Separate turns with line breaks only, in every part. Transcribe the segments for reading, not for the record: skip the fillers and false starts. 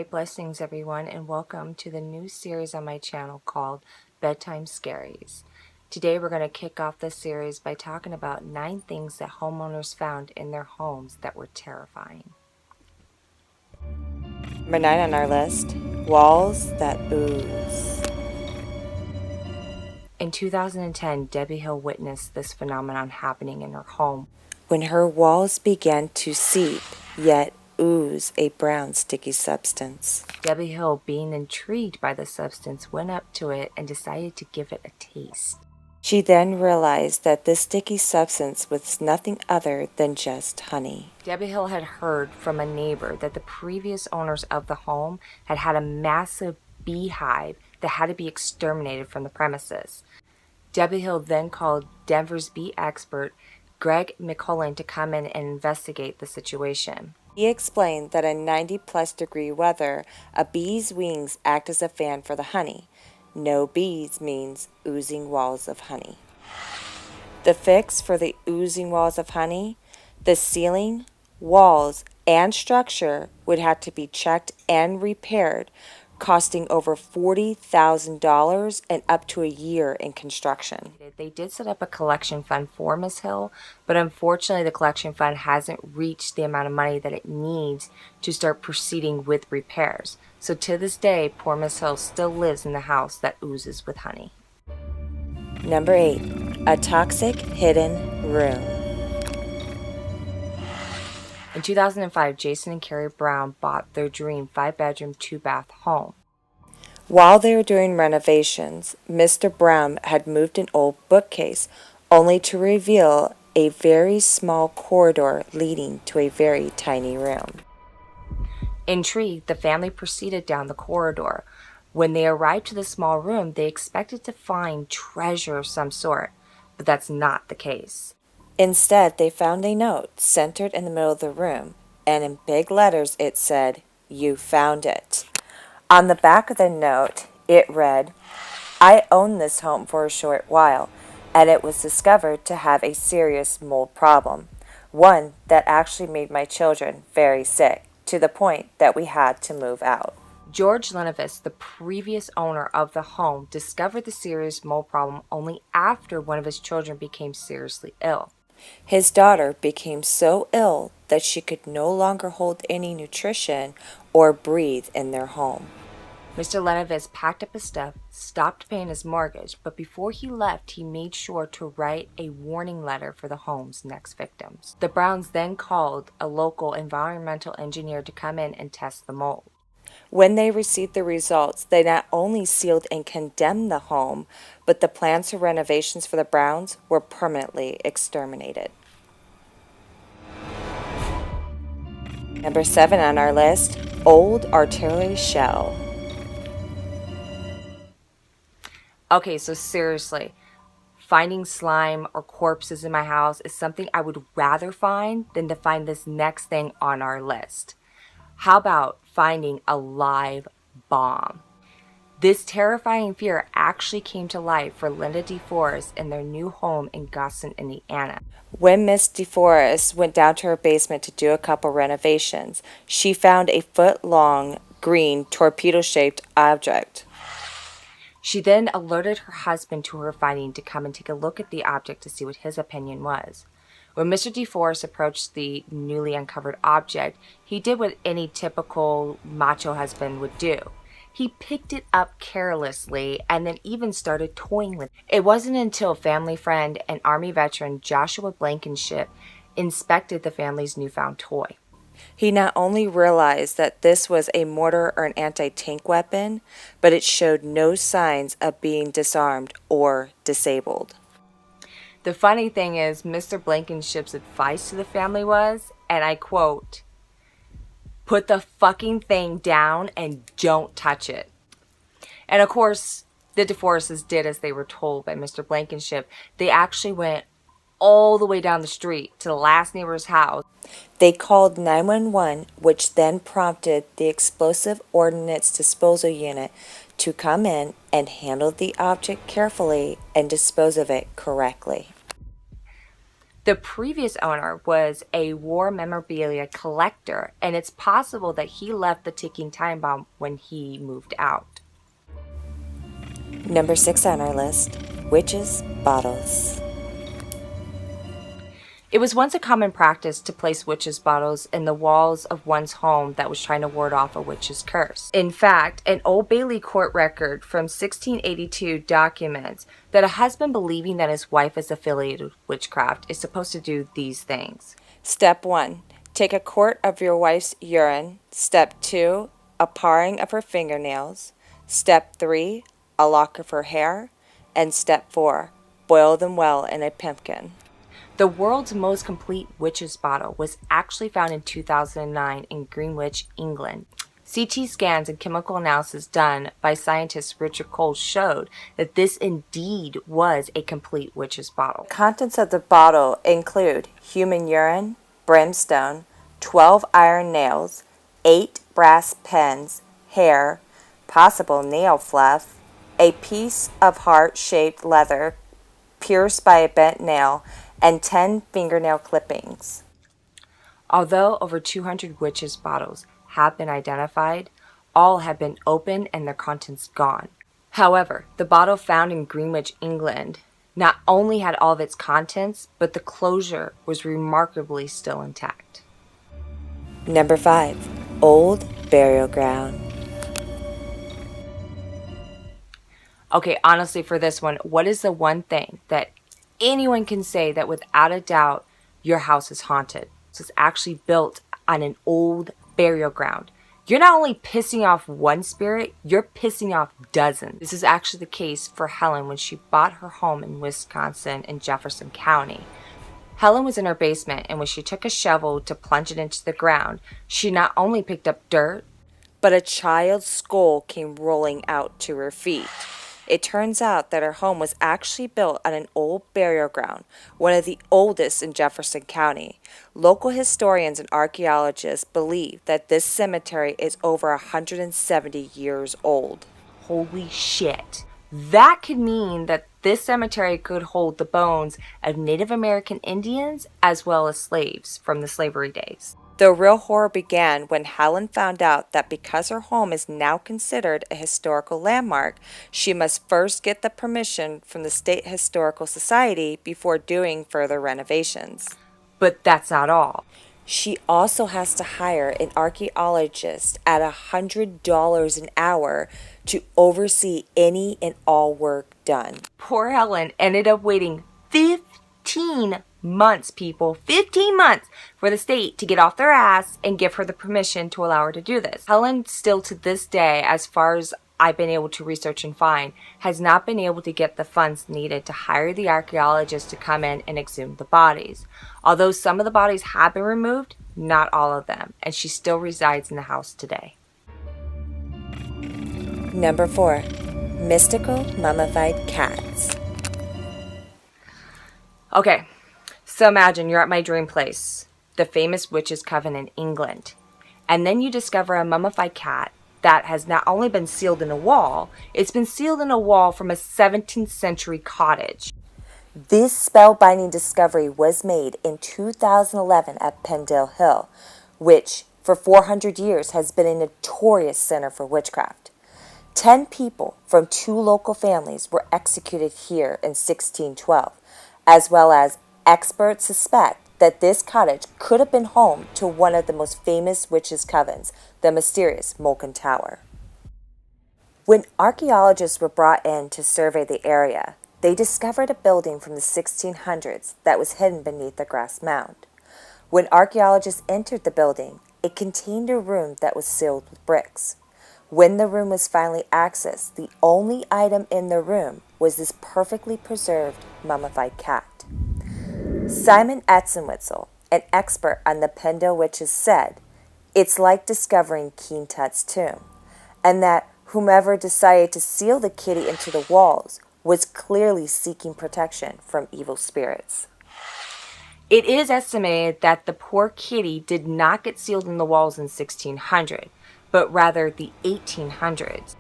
Blessings everyone, and welcome to the new series on my channel called Bedtime Scaries. Today we're going to kick off this series by talking about 9 things that homeowners found in their homes that were terrifying.
Number 9 on our list, walls that ooze.
In 2010, Debbie Hill witnessed this phenomenon happening in her home
When her walls began to seep, yet ooze a brown sticky substance.
Debbie Hill, being intrigued by the substance, went up to it and decided to give it a taste.
She then realized that this sticky substance was nothing other than just honey.
Debbie Hill had heard from a neighbor that the previous owners of the home had had a massive beehive that had to be exterminated from the premises. Debbie Hill then called Denver's bee expert, Greg McCullen, to come in and investigate the situation.
He explained that in 90-plus degree weather, a bee's wings act as a fan for the honey. No bees means oozing walls of honey. The fix for the oozing walls of honey? The ceiling, walls, and structure would have to be checked and repaired, costing over $40,000 and up to a year in construction.
They did set up a collection fund for Miss Hill, but unfortunately the collection fund hasn't reached the amount of money that it needs to start proceeding with repairs. So to this day, poor Miss Hill still lives in the house that oozes with honey.
Number 8, a toxic hidden room.
In 2005, Jason and Carrie Brown bought their dream 5-bedroom, 2-bath home.
While they were doing renovations, Mr. Brown had moved an old bookcase, only to reveal a very small corridor leading to a very tiny room.
Intrigued, the family proceeded down the corridor. When they arrived to the small room, they expected to find treasure of some sort, but that's not the case.
Instead, they found a note centered in the middle of the room, and in big letters it said, "You found it." On the back of the note, it read, "I owned this home for a short while, and it was discovered to have a serious mold problem, one that actually made my children very sick, to the point that we had to move out."
George Lenevis, the previous owner of the home, discovered the serious mold problem only after one of his children became seriously ill.
His daughter became so ill that she could no longer hold any nutrition or breathe in their home.
Mr. Lenevis packed up his stuff, stopped paying his mortgage, but before he left, he made sure to write a warning letter for the home's next victims. The Browns then called a local environmental engineer to come in and test the mold.
When they received the results, they not only sealed and condemned the home, but the plans for renovations for the Browns were permanently exterminated. Number 7 on our list, old artillery shell.
Okay, so seriously, finding slime or corpses in my house is something I would rather find than to find this next thing on our list. How about finding a live bomb? This terrifying fear actually came to life for Linda DeForest in their new home in Goshen, Indiana.
When Miss DeForest went down to her basement to do a couple renovations, she found a foot-long, green, torpedo-shaped object.
She then alerted her husband to her finding to come and take a look at the object to see what his opinion was. When Mr. DeForest approached the newly uncovered object, he did what any typical macho husband would do. He picked it up carelessly and then even started toying with it. It wasn't until family friend and Army veteran Joshua Blankenship inspected the family's newfound toy.
He not only realized that this was a mortar or an anti-tank weapon, but it showed no signs of being disarmed or disabled.
The funny thing is, Mr. Blankenship's advice to the family was, and I quote, "Put the fucking thing down and don't touch it." And of course, the DeForests did as they were told by Mr. Blankenship. They actually went all the way down the street to the last neighbor's house.
They called 911, which then prompted the Explosive Ordnance Disposal Unit to come in and handle the object carefully and dispose of it correctly.
The previous owner was a war memorabilia collector, and it's possible that he left the ticking time bomb when he moved out.
Number 6 on our list, witches' bottles.
It was once a common practice to place witches' bottles in the walls of one's home that was trying to ward off a witch's curse. In fact, an Old Bailey court record from 1682 documents that a husband believing that his wife is affiliated with witchcraft is supposed to do these things.
Step 1. Take a quart of your wife's urine. Step 2. A paring of her fingernails. Step 3. A lock of her hair. And step 4. Boil them well in a pumpkin.
The world's most complete witch's bottle was actually found in 2009 in Greenwich, England. CT scans and chemical analysis done by scientist Richard Cole showed that this indeed was a complete witch's bottle.
Contents of the bottle include human urine, brimstone, 12 iron nails, 8 brass pens, hair, possible nail fluff, a piece of heart-shaped leather pierced by a bent nail, and 10 fingernail clippings.
Although over 200 witches' bottles have been identified, all have been opened and their contents gone. However, the bottle found in Greenwich, England, not only had all of its contents, but the closure was remarkably still intact.
Number 5. Old burial ground.
Okay, honestly, for this one, what is the one thing that anyone can say that without a doubt your house is haunted? It's actually built on an old burial ground. You're not only pissing off one spirit, you're pissing off dozens. This is actually the case for Helen when she bought her home in Wisconsin in Jefferson County. Helen was in her basement, and when she took a shovel to plunge it into the ground, she not only picked up dirt,
but a child's skull came rolling out to her feet. It turns out that her home was actually built on an old burial ground, one of the oldest in Jefferson County. Local historians and archaeologists believe that this cemetery is over 170 years old.
Holy shit. That could mean that this cemetery could hold the bones of Native American Indians as well as slaves from the slavery days.
The real horror began when Helen found out that because her home is now considered a historical landmark, she must first get the permission from the State Historical Society before doing further renovations.
But that's not all.
She also has to hire an archaeologist at $100 an hour to oversee any and all work done.
Poor Helen ended up waiting 15 months, people, 15 months for the state to get off their ass and give her the permission to allow her to do this. Helen still to this day, as far as I've been able to research and find, has not been able to get the funds needed to hire the archaeologist to come in and exhume the bodies. Although some of the bodies have been removed, not all of them, and she still resides in the house today.
Number 4. Mystical mummified cats.
Okay, so imagine you're at my dream place, the famous witches' coven in England, and then you discover a mummified cat that has not only been sealed in a wall, it's been sealed in a wall from a 17th century cottage.
This spellbinding discovery was made in 2011 at Pendle Hill, which for 400 years has been a notorious center for witchcraft. 10 people from 2 local families were executed here in 1612, as well as experts suspect that this cottage could have been home to one of the most famous witches' covens, the mysterious Molken Tower. When archaeologists were brought in to survey the area, they discovered a building from the 1600s that was hidden beneath a grass mound. When archaeologists entered the building, it contained a room that was sealed with bricks. When the room was finally accessed, the only item in the room was this perfectly preserved mummified cat. Simon Atzenwitzel, an expert on the Pendle witches, said, "It's like discovering King Tut's tomb," and that whomever decided to seal the kitty into the walls was clearly seeking protection from evil spirits.
It is estimated that the poor kitty did not get sealed in the walls in 1600, but rather the 1800s.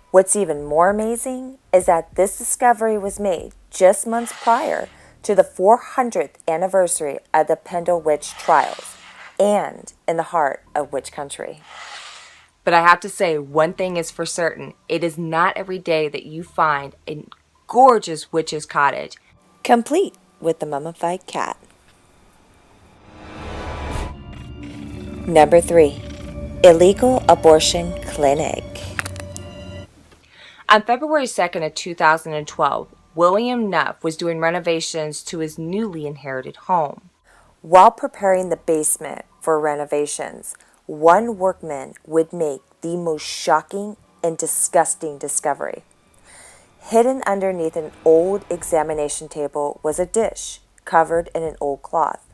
What's even more amazing is that this discovery was made just months prior to the 400th anniversary of the Pendle Witch Trials, and in the heart of which country?
But I have to say, one thing is for certain. It is not every day that you find a gorgeous witch's cottage.
Complete with the Mummified Cat. Number 3. Illegal Abortion Clinic.
On February 2nd of 2012, William Nuff was doing renovations to his newly inherited home.
While preparing the basement for renovations, one workman would make the most shocking and disgusting discovery. Hidden underneath an old examination table was a dish covered in an old cloth.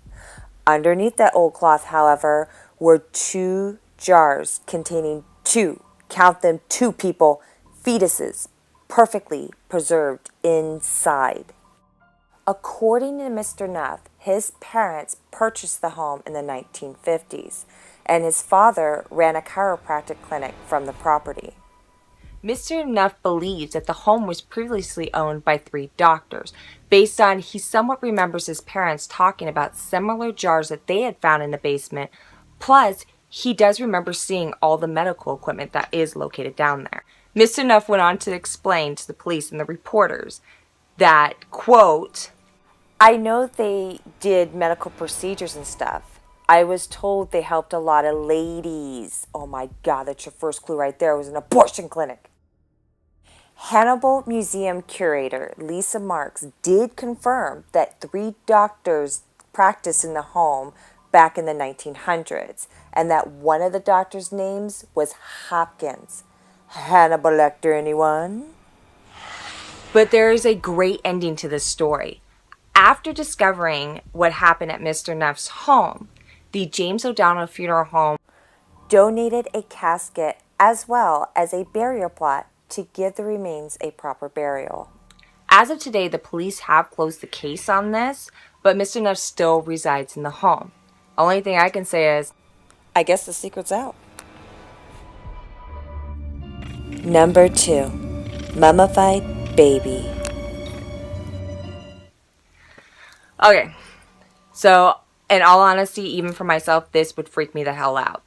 Underneath that old cloth, however, were 2 jars containing 2, count them 2 people, fetuses, perfectly preserved inside. According to Mr. Nuff, his parents purchased the home in the 1950s, and his father ran a chiropractic clinic from the property.
Mr. Nuff believes that the home was previously owned by 3 doctors, based on he somewhat remembers his parents talking about similar jars that they had found in the basement, plus he does remember seeing all the medical equipment that is located down there. Mr. Nuff went on to explain to the police and the reporters that, quote,
I know they did medical procedures and stuff. I was told they helped a lot of ladies. Oh my God, that's your first clue right there. It was an abortion clinic. Hannibal Museum curator Lisa Marks did confirm that 3 doctors practiced in the home back in the 1900s, and that one of the doctors' names was Hopkins. Hannibal Lecter, anyone?
But there is a great ending to this story. After discovering what happened at Mr. Nuff's home, the James O'Donnell Funeral Home
donated a casket as well as a burial plot to give the remains a proper burial.
As of today, the police have closed the case on this, but Mr. Nuff still resides in the home. Only thing I can say is,
I guess the secret's out. Number 2. Mummified Baby.
okay, so in all honesty, even for myself, this would freak me the hell out.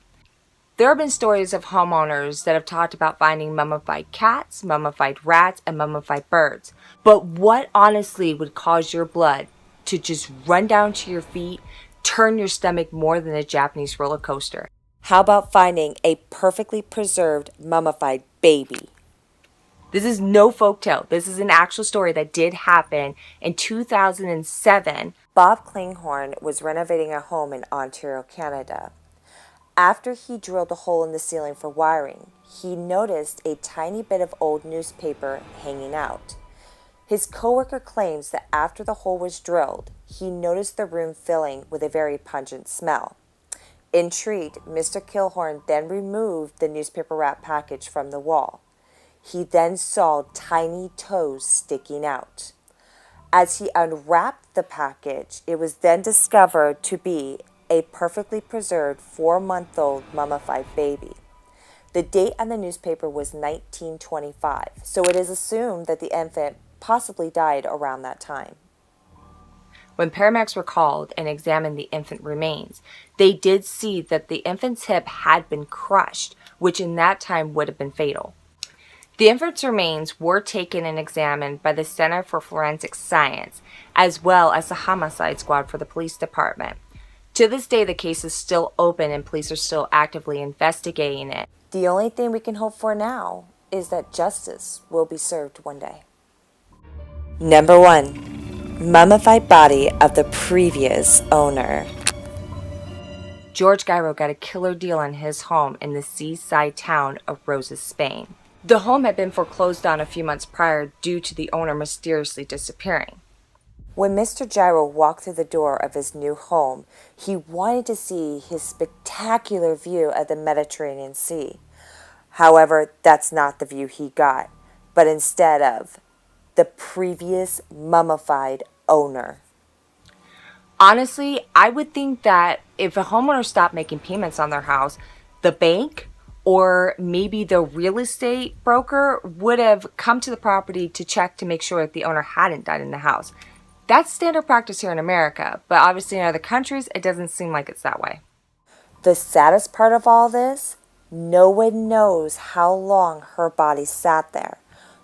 There have been stories of homeowners that have talked about finding mummified cats, mummified rats, and mummified birds. But what honestly would cause your blood to just run down to your feet, turn your stomach more than a Japanese roller coaster?
How about finding a perfectly preserved mummified baby?
This is no folktale. This is an actual story that did happen in 2007.
Bob Klinghorn was renovating a home in Ontario, Canada. After he drilled a hole in the ceiling for wiring, he noticed a tiny bit of old newspaper hanging out. His coworker claims that after the hole was drilled, he noticed the room filling with a very pungent smell. Intrigued, Mr. Killhorn then removed the newspaper wrap package from the wall. He then saw tiny toes sticking out. As he unwrapped the package, it was then discovered to be a perfectly preserved 4-month-old mummified baby. The date on the newspaper was 1925, so it is assumed that the infant possibly died around that time.
When paramedics were called and examined the infant remains, they did see that the infant's hip had been crushed, which in that time would have been fatal. The infant's remains were taken and examined by the Center for Forensic Science, as well as the Homicide Squad for the police department. To this day, the case is still open and police are still actively investigating it.
The only thing we can hope for now is that justice will be served one day. Number 1. Mummified body of the previous owner.
George Gyro got a killer deal on his home in the seaside town of Roses, Spain. The home had been foreclosed on a few months prior due to the owner mysteriously disappearing.
When Mr. Gyro walked through the door of his new home, he wanted to see his spectacular view of the Mediterranean Sea. However, that's not the view he got, but instead of the previous mummified owner.
Honestly, I would think that if a homeowner stopped making payments on their house, the bank or maybe the real estate broker would have come to the property to check to make sure that the owner hadn't died in the house. That's standard practice here in America, but obviously in other countries, it doesn't seem like it's that way.
The saddest part of all this, no one knows how long her body sat there.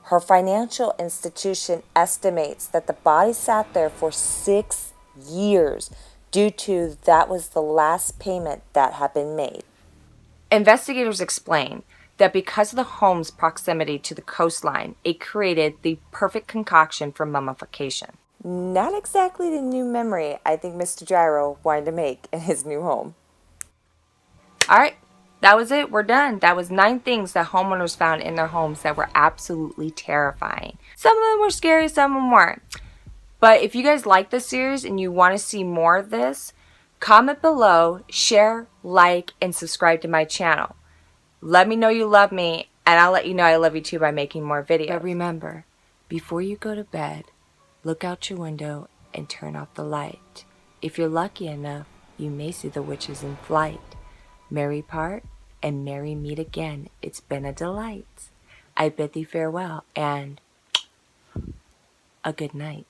Her financial institution estimates that the body sat there for 6 years due to that was the last payment that had been made.
Investigators explain that because of the home's proximity to the coastline, it created the perfect concoction for mummification.
Not exactly the new memory I think Mr. Gyro wanted to make in his new home.
Alright, that was it. We're done. That was 9 things that homeowners found in their homes that were absolutely terrifying. Some of them were scary, some of them weren't. But if you guys like this series and you want to see more of this, comment below, share, like, and subscribe to my channel. Let me know you love me, and I'll let you know I love you too by making more videos. But remember, before you go to bed, look out your window and turn off the light. If you're lucky enough, you may see the witches in flight. Merry part and merry meet again. It's been a delight. I bid thee farewell and a good night.